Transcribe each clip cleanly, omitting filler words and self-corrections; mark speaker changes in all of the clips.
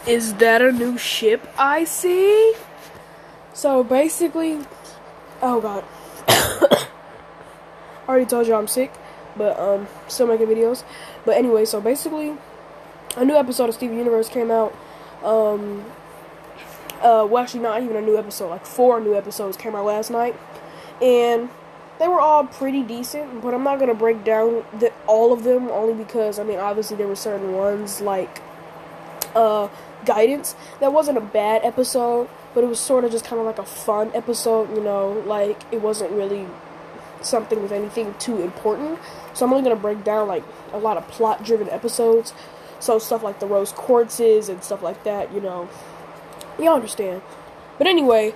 Speaker 1: Is that a new ship I see? So basically, oh god, I already told you I'm sick, but still making videos. But anyway, so basically, a new episode of Steven Universe came out. Well, actually, not even a new episode. Like 4 new episodes came out last night, and they were all pretty decent. But I'm not gonna break down all of them, only because I mean, obviously, there were certain ones like Guidance that wasn't a bad episode, but it was sort of just kind of like a fun episode. You know, like it wasn't really something with anything too important. So I'm only gonna break down like a lot of plot-driven episodes. So stuff like the rose quartzes and stuff like that. You know, y'all understand. But anyway,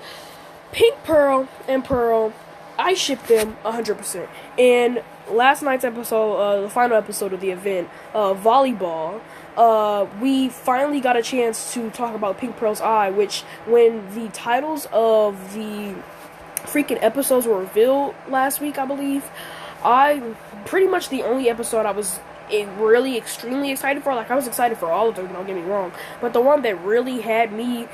Speaker 1: Pink Pearl and Pearl, I ship them 100%. And last night's episode, the final episode of the event, Volleyball, we finally got a chance to talk about Pink Pearl's eye, which when the titles of the freaking episodes were revealed last week, I believe, I pretty much the only episode I was really extremely excited for. Like, I was excited for all of them, don't get me wrong, but the one that really had me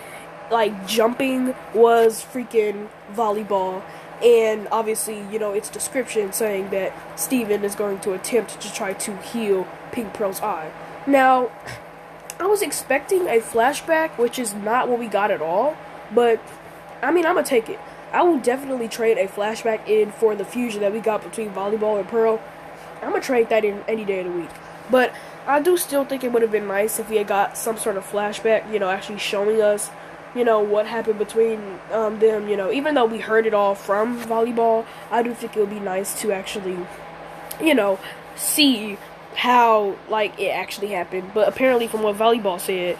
Speaker 1: like jumping was freaking Volleyball. And obviously, you know, its description saying that Steven is going to attempt to try to heal Pink Pearl's eye. Now, I was expecting a flashback, which is not what we got at all, but I mean, I'm gonna take it. I will definitely trade a flashback in for the fusion that we got between Volleyball and Pearl. I'm gonna trade that in any day of the week. But I do still think it would have been nice if we had got some sort of flashback, you know, actually showing us, you know, what happened between them, you know. Even though we heard it all from Volleyball, I do think it would be nice to actually, you know, see how, like, it actually happened. But apparently, from what Volleyball said,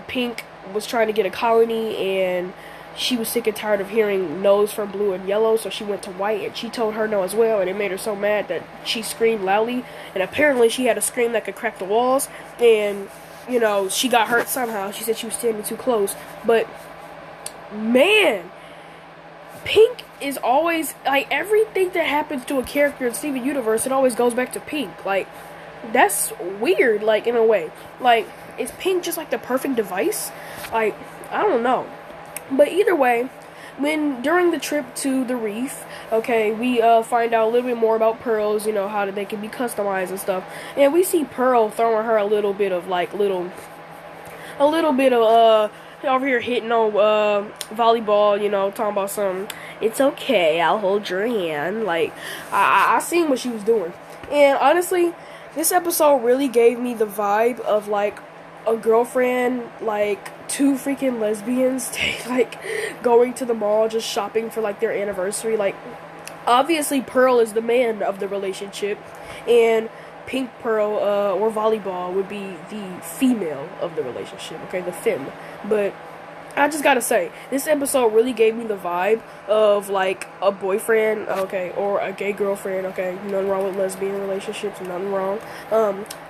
Speaker 1: Pink was trying to get a colony, and she was sick and tired of hearing no's from blue and yellow, so she went to white, and she told her no as well, and it made her so mad that she screamed loudly, and apparently she had a scream that could crack the walls, and, you know, she got hurt somehow. She said she was standing too close, but, man, Pink is always, like, everything that happens to a character in Steven Universe, it always goes back to Pink. Like, that's weird, like, in a way. Like, is Pink just, like, the perfect device? Like, I don't know. But either way, during the trip to the reef, okay, we find out a little bit more about pearls, you know, how they can be customized and stuff. And we see Pearl throwing her a little bit of over here hitting on Volleyball, you know, talking about some, it's okay, I'll hold your hand. Like, I seen what she was doing. And honestly, this episode really gave me the vibe of, like, a girlfriend, like, 2 freaking lesbians, like, going to the mall, just shopping for, like, their anniversary. Like, obviously, Pearl is the man of the relationship, and Pink Pearl, or Volleyball, would be the female of the relationship, okay, the femme. But I just gotta say, this episode really gave me the vibe of, like, a boyfriend, okay, or a gay girlfriend, okay, nothing wrong with lesbian relationships, nothing wrong,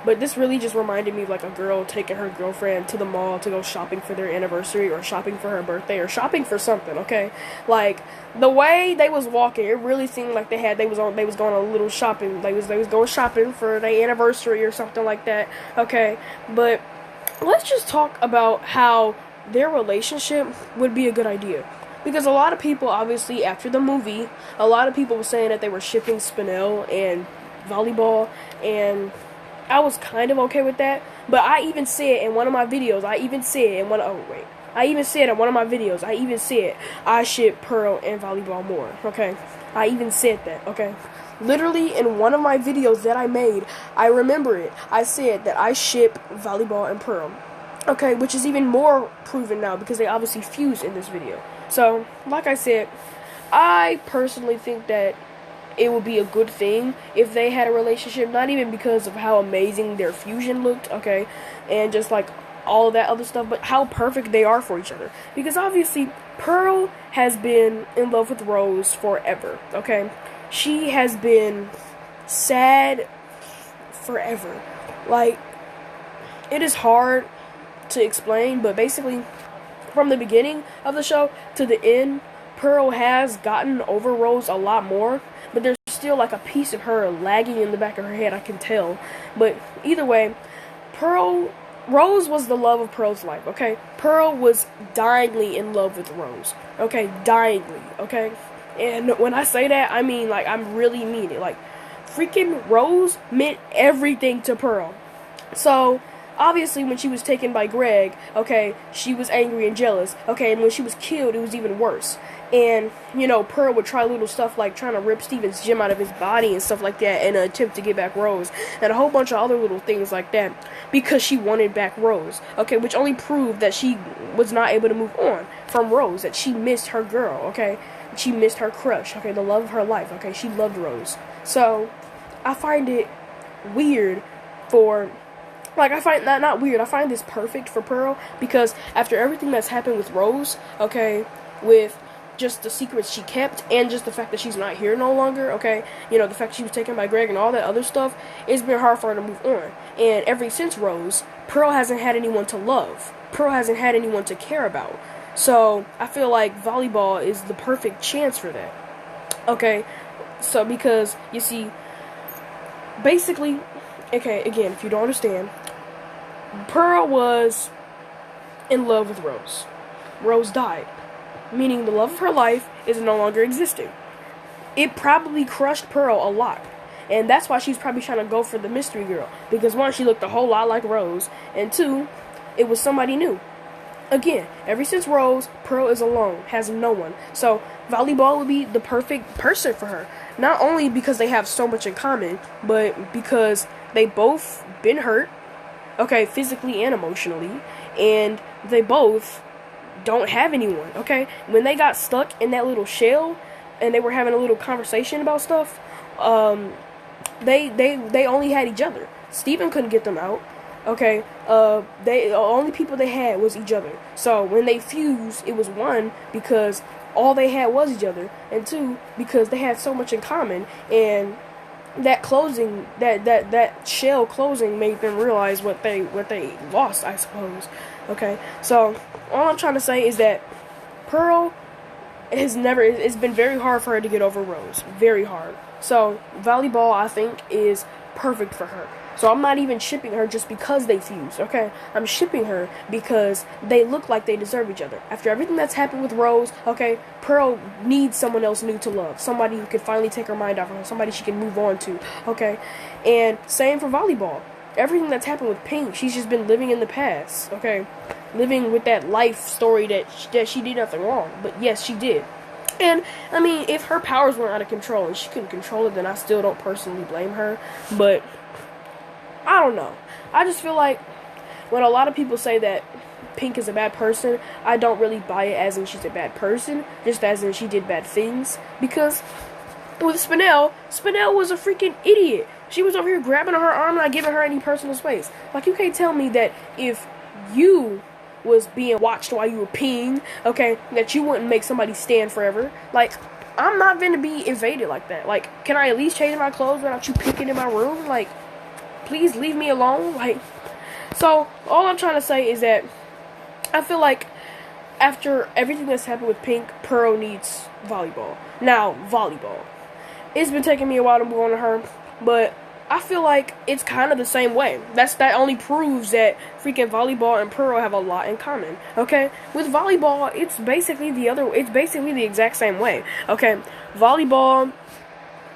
Speaker 1: but this really just reminded me of, like, a girl taking her girlfriend to the mall to go shopping for their anniversary, or shopping for her birthday, or shopping for something, okay, like, the way they was walking, it really seemed like they was going on a little shopping, they was going shopping for their anniversary or something like that, okay, but let's just talk about how their relationship would be a good idea. Because a lot of people, obviously, after the movie, a lot of people were saying that they were shipping Spinel and Volleyball, and I was kind of okay with that. But I even said in one of my videos, I ship Pearl and Volleyball more, okay? I even said that, okay? Literally, in one of my videos that I made, I remember it, I said that I ship Volleyball and Pearl. Okay, which is even more proven now because they obviously fuse in this video. So, like I said, I personally think that it would be a good thing if they had a relationship, not even because of how amazing their fusion looked, okay, and just like all of that other stuff, but how perfect they are for each other. Because obviously, Pearl has been in love with Rose forever, okay? She has been sad forever. Like, it is hard to explain, but basically, from the beginning of the show to the end, Pearl has gotten over Rose a lot more, but there's still like a piece of her lagging in the back of her head, I can tell. But either way, Pearl Rose was the love of Pearl's life, okay? Pearl was dyingly in love with Rose, okay? Dyingly, okay? And when I say that, I mean, like, I'm really mean it. Like, freaking Rose meant everything to Pearl. So, obviously, when she was taken by Greg, okay, she was angry and jealous, okay? And when she was killed, it was even worse. And, you know, Pearl would try little stuff like trying to rip Steven's gem out of his body and stuff like that in an attempt to get back Rose. And a whole bunch of other little things like that because she wanted back Rose. Okay, which only proved that she was not able to move on from Rose, that she missed her girl, okay? She missed her crush, okay? The love of her life, okay? She loved Rose. So, I find it weird for... Like, I find that not weird. I find this perfect for Pearl because after everything that's happened with Rose, okay, with just the secrets she kept and just the fact that she's not here no longer, okay, you know, the fact she was taken by Greg and all that other stuff, it's been hard for her to move on. And ever since Rose, Pearl hasn't had anyone to love. Pearl hasn't had anyone to care about. So, I feel like volleyball is the perfect chance for that. Okay, so because, you see, basically, okay, again, if you don't understand, Pearl was in love with Rose. Rose died, meaning the love of her life is no longer existing. It probably crushed Pearl a lot, and that's why she's probably trying to go for the mystery girl, because one, she looked a whole lot like Rose, and two, it was somebody new. Again, ever since Rose, Pearl is alone, has no one. So, volleyball would be the perfect person for her. Not only because they have so much in common, but because they both been hurt, okay, physically and emotionally, and they both don't have anyone, okay? When they got stuck in that little shell, and they were having a little conversation about stuff, they only had each other. Steven couldn't get them out. Okay, the only people they had was each other. So when they fused, it was one, because all they had was each other, and two, because they had so much in common, and that closing, that shell closing made them realize what they lost, I suppose. Okay, so all I'm trying to say is that Pearl it's been very hard for her to get over Rose, very hard. So volleyball, I think, is perfect for her. So I'm not even shipping her just because they fused, okay? I'm shipping her because they look like they deserve each other. After everything that's happened with Rose, okay, Pearl needs someone else new to love. Somebody who can finally take her mind off of her. Somebody she can move on to, okay? And same for volleyball. Everything that's happened with Pink, she's just been living in the past, okay? Living with that life story that she did nothing wrong. But yes, she did. And, I mean, if her powers weren't out of control and she couldn't control it, then I still don't personally blame her. But I don't know. I just feel like when a lot of people say that Pink is a bad person, I don't really buy it as in she's a bad person, just as in she did bad things. Because with Spinel was a freaking idiot. She was over here grabbing her arm, not giving her any personal space. Like, you can't tell me that if you was being watched while you were peeing, okay, that you wouldn't make somebody stand forever. Like, I'm not gonna be invaded like that. Like, can I at least change my clothes without you peeking in my room? Like, please leave me alone. Like, so all I'm trying to say is that I feel like after everything that's happened with Pink, Pearl needs volleyball. Now, volleyball. It's been taking me a while to move on to her, but I feel like it's kind of the same way. That only proves that freaking volleyball and Pearl have a lot in common. Okay? With volleyball, it's basically the exact same way. Okay? Volleyball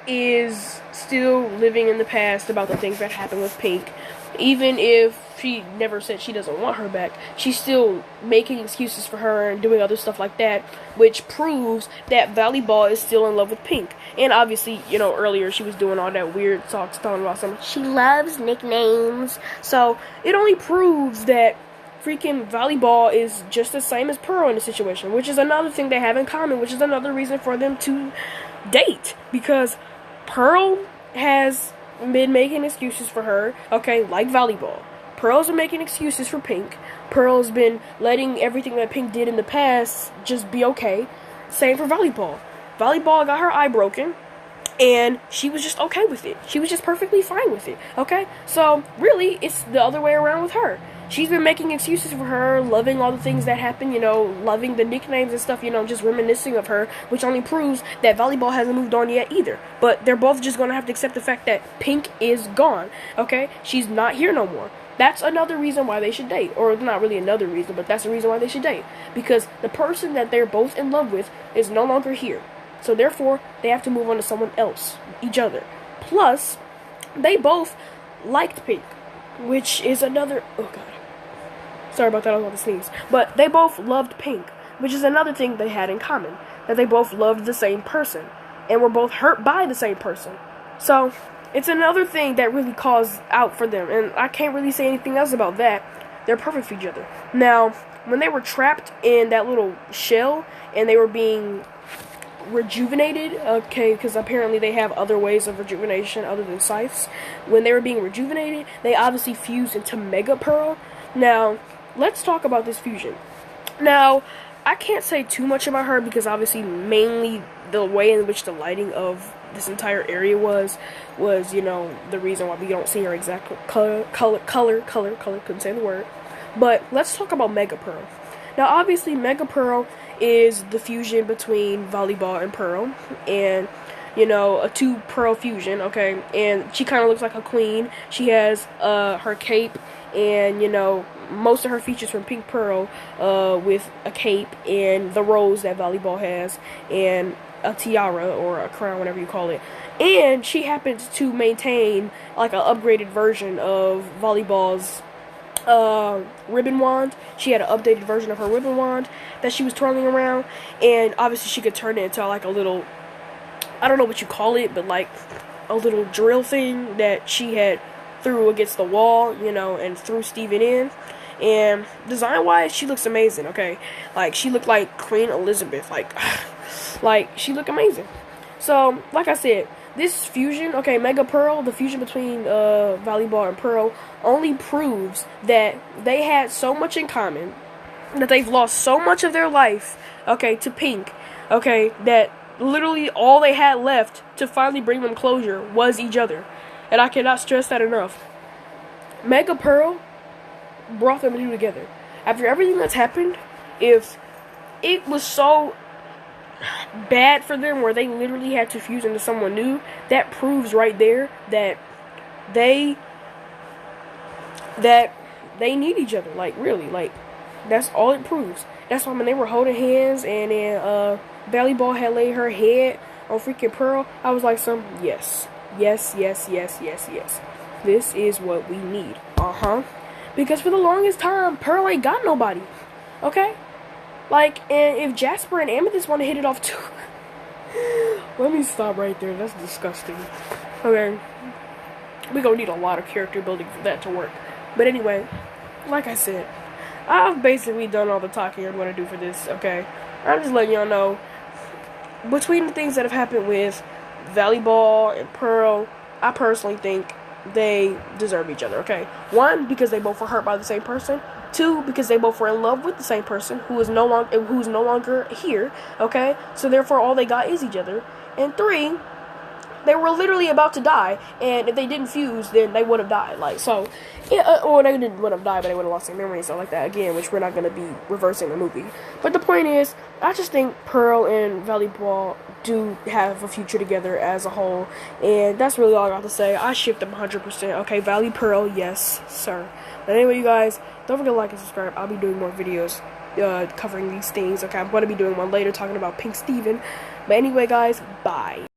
Speaker 1: is still living in the past about the things that happened with Pink. Even if she never said she doesn't want her back, she's still making excuses for her and doing other stuff like that, which proves that volleyball is still in love with Pink. And obviously, you know, earlier she was doing all that weird talks talking about something. She loves nicknames. So it only proves that freaking volleyball is just the same as Pearl in the situation, which is another thing they have in common, which is another reason for them to date, because Pearl has been making excuses for her, okay, like volleyball. Pearl's been making excuses for Pink. Pearl's been letting everything that Pink did in the past just be okay. Same for volleyball. Volleyball got her eye broken, and she was just okay with it. She was just perfectly fine with it, okay? So, really, it's the other way around with her. She's been making excuses for her, loving all the things that happen, you know, loving the nicknames and stuff, you know, just reminiscing of her, which only proves that volleyball hasn't moved on yet either. But they're both just going to have to accept the fact that Pink is gone, okay? She's not here no more. That's another reason why they should date. Or not really another reason, but that's the reason why they should date. Because the person that they're both in love with is no longer here. So therefore, they have to move on to someone else, each other. Plus, they both liked Pink, which is another... Oh, God. Sorry about that, I was about to sneeze. But they both loved Pink, which is another thing they had in common. That they both loved the same person. And were both hurt by the same person. So... it's another thing that really calls out for them, and I can't really say anything else about that. They're perfect for each other. Now, when they were trapped in that little shell, and they were being rejuvenated, okay, because apparently they have other ways of rejuvenation other than scythes. When they were being rejuvenated, they obviously fused into Mega Pearl. Now, let's talk about this fusion. Now, I can't say too much about her, because obviously mainly the way in which the lighting of this entire area was, you know, the reason why we don't see her exact color, couldn't say the word. But let's talk about Mega Pearl. Now, obviously, Mega Pearl is the fusion between Volleyball and Pearl, and, you know, a two Pearl fusion, okay, and she kind of looks like a queen. She has, her cape, and, you know, most of her features from Pink Pearl, with a cape, and the rose that Volleyball has, and a tiara or a crown, whatever you call it. And she happens to maintain like an upgraded version of Volleyball's ribbon wand. She had an updated version of her ribbon wand that she was twirling around, and obviously she could turn it into like a little, I don't know what you call it, but like a little drill thing that she had threw against the wall, you know, and threw Steven in. And design-wise, she looks amazing, okay? Like, she looked like Queen Elizabeth, like, she looked amazing. So, like I said, this fusion, okay, Mega Pearl, the fusion between Volleyball and Pearl, only proves that they had so much in common, that they've lost so much of their life, okay, to Pink, okay, that literally all they had left to finally bring them closure was each other. And I cannot stress that enough. Mega Pearl brought them two together. After everything that's happened, if it was so bad for them where they literally had to fuse into someone new, that proves right there that they need each other. Like, really, like, that's all it proves. That's why when they were holding hands and then Volleyball had laid her head on freaking Pearl, I was like, yes. Yes. This is what we need. Because for the longest time, Pearl ain't got nobody. Okay? Like, and if Jasper and Amethyst want to hit it off too... Let me stop right there. That's disgusting. Okay. We're gonna need a lot of character building for that to work. But anyway, like I said, I've basically done all the talking I'm gonna do for this, okay? I'm just letting y'all know, between the things that have happened with Volleyball and Pearl, I personally think they deserve each other, okay? One, because they both were hurt by the same person. Two, because they both were in love with the same person who's no longer here, okay? So therefore, all they got is each other. And three, they were literally about to die, and if they didn't fuse, then they would have died. Like, so, yeah, or they didn't would have died, but they would have lost their memory and stuff like that again, which we're not going to be reversing the movie. But the point is, I just think Pearl and Volleyball do have a future together as a whole, and that's really all I got to say. I shipped them 100%. Okay, Valley Pearl, yes, sir. But anyway, you guys, don't forget to like and subscribe. I'll be doing more videos covering these things. Okay, I'm going to be doing one later talking about Pink Steven. But anyway, guys, bye.